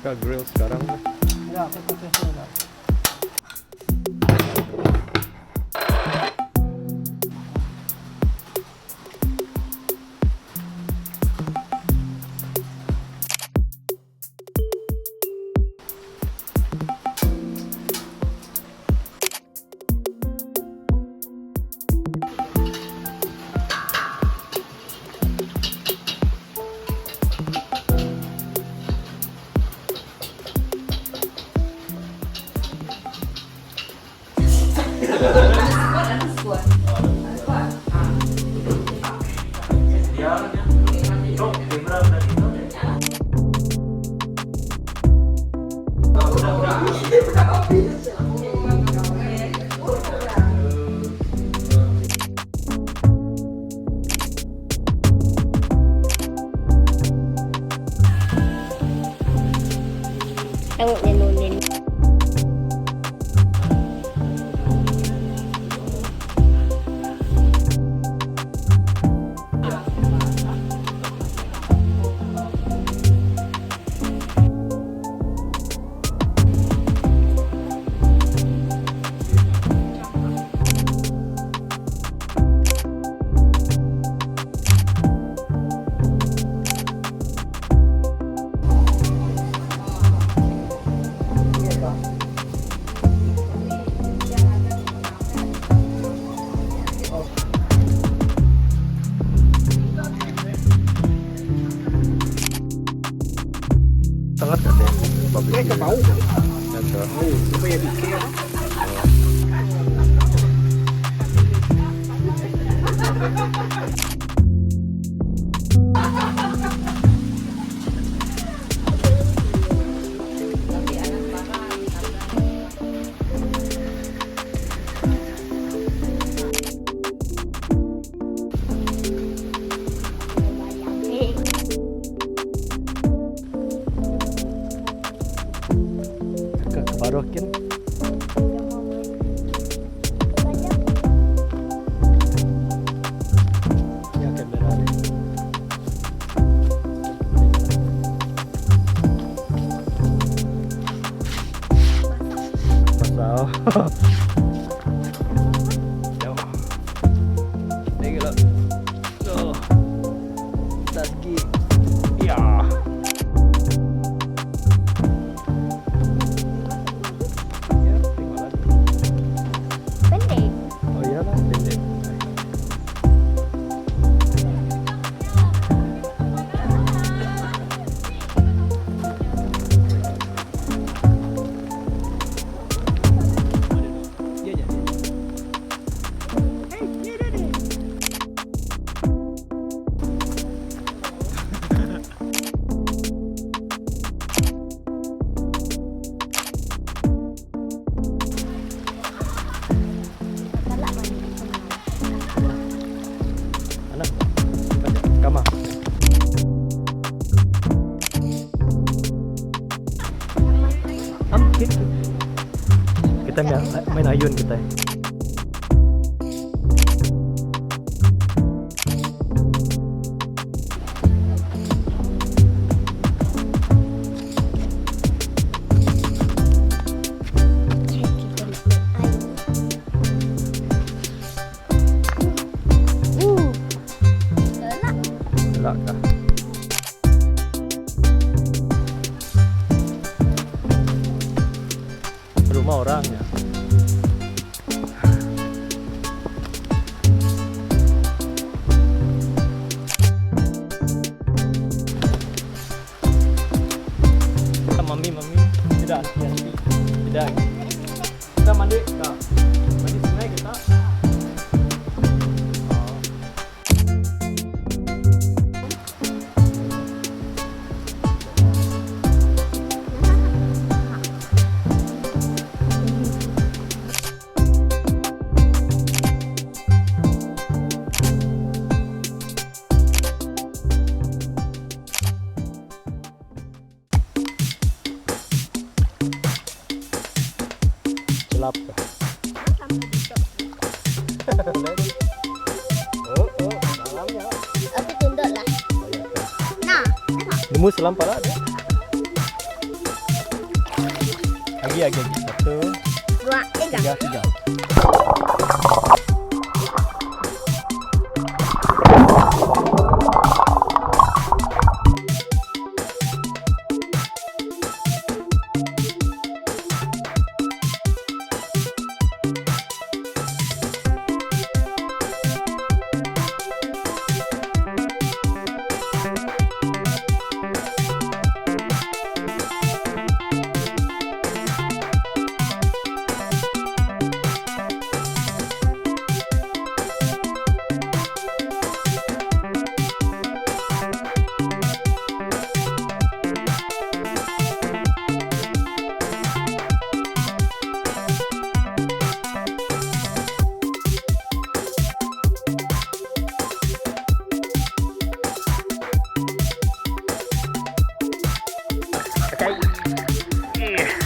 Kita grill sekarang. Ya, kita tes lah. Tengok dia nunin. Sangat ada public. Ke bau. Supaya dikir. Kebarokin. Ya kamera. Pasal. Jauh. Lagi lah. Oh. Lagi. Ya. Pendek. Oh iyalah, pendek. Ya, ya. Anak, kamar. Kita main ayun kita. Gelak kah? Rumah orang ya. Mami tidak hati-hati. Tidak. Kita mandi kah? Mandi sungai kita. gelap. Dalamnya. Aku tunduk lah. Nah, Nemu selam pala ada. Lagi. 1, 2, 3. 3.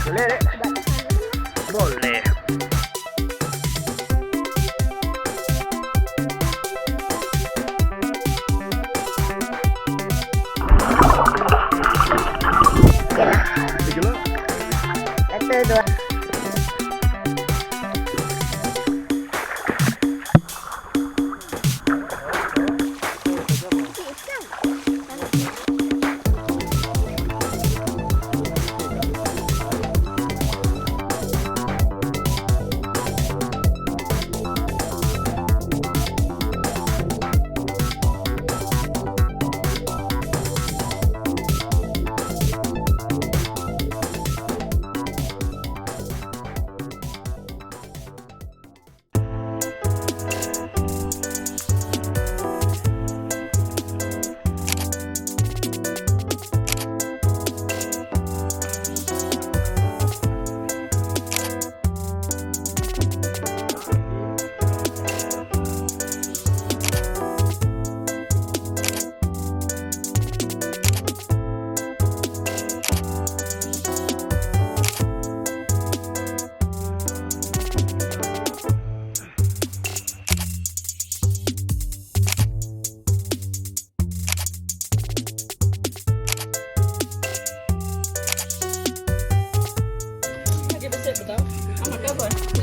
Boleh dek? Boleh. Tiga. 1, 2.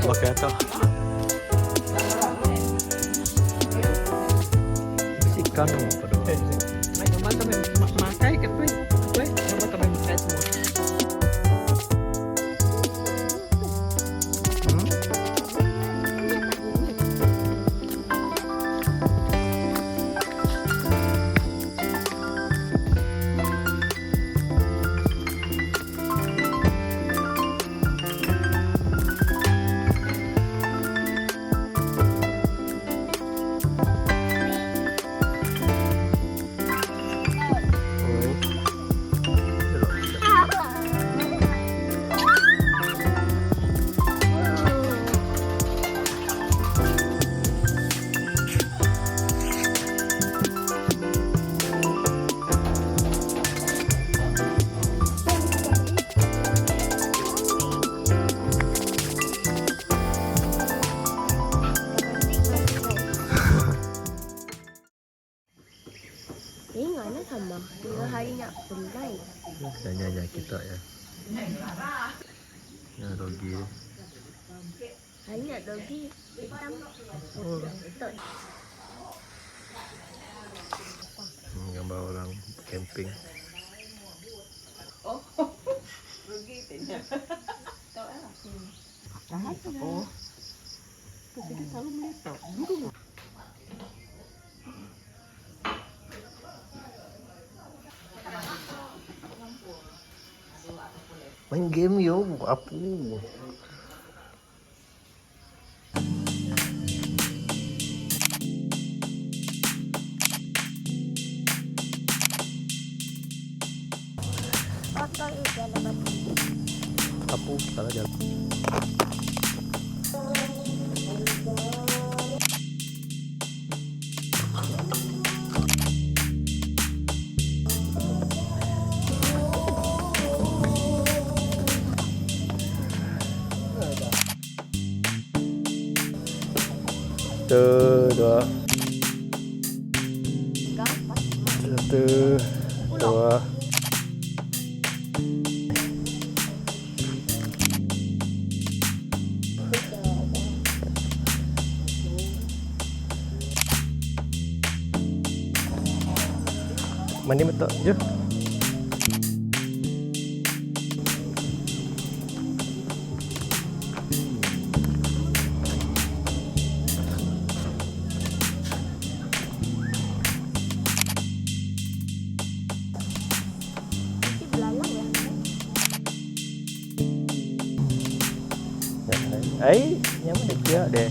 Pakai apa? Ikan apa dong? Makai ke tu? Apa? Nama tambah makai semua. Ingatlah sama. 2 hari nak pelai. Ya kita ya. Ya dogi. Hari nak dogi hitam. Oh. Betul. Gambar orang camping. Rugi tanya. Tahu lah. Tahan tu. Oh. Kita selalu meletak. Main game yo, apa? Kotor ikan lepas. Apa? Salah jalan. Satu, dua. Satu, dua. Mandi betul je. Ấy, nhắm được chưa? Đẹp.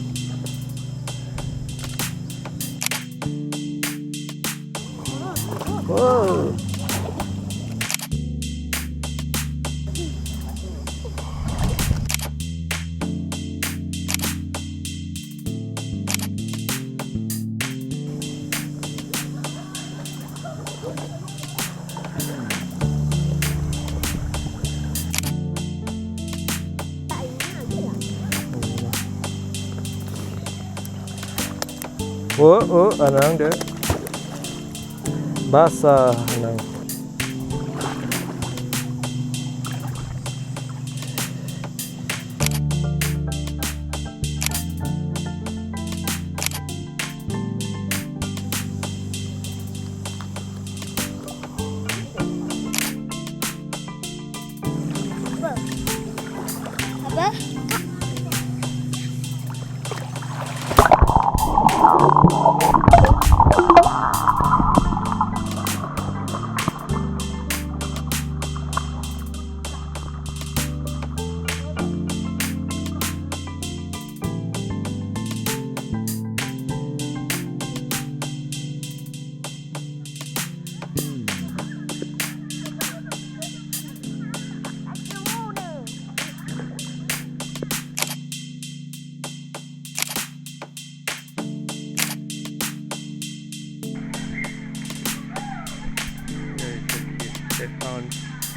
Wow. Anang dia basah anang. Apa?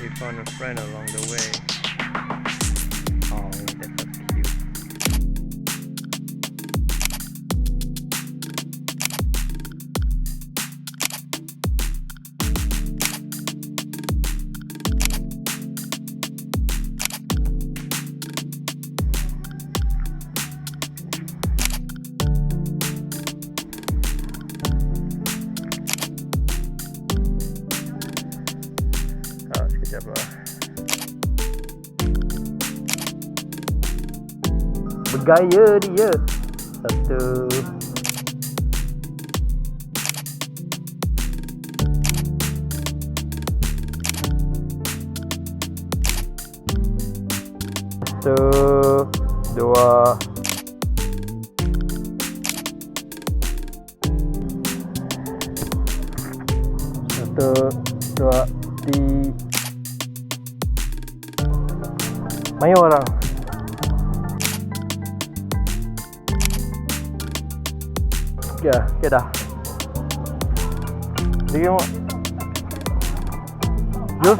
He found a friend along the way. Oh, that's so cute. Sekejap lah. Bergaya dia. Satu. Satu, dua. Satu, dua, tiga. Main orang. Ya, okay dah. Pergi tengok. Jom.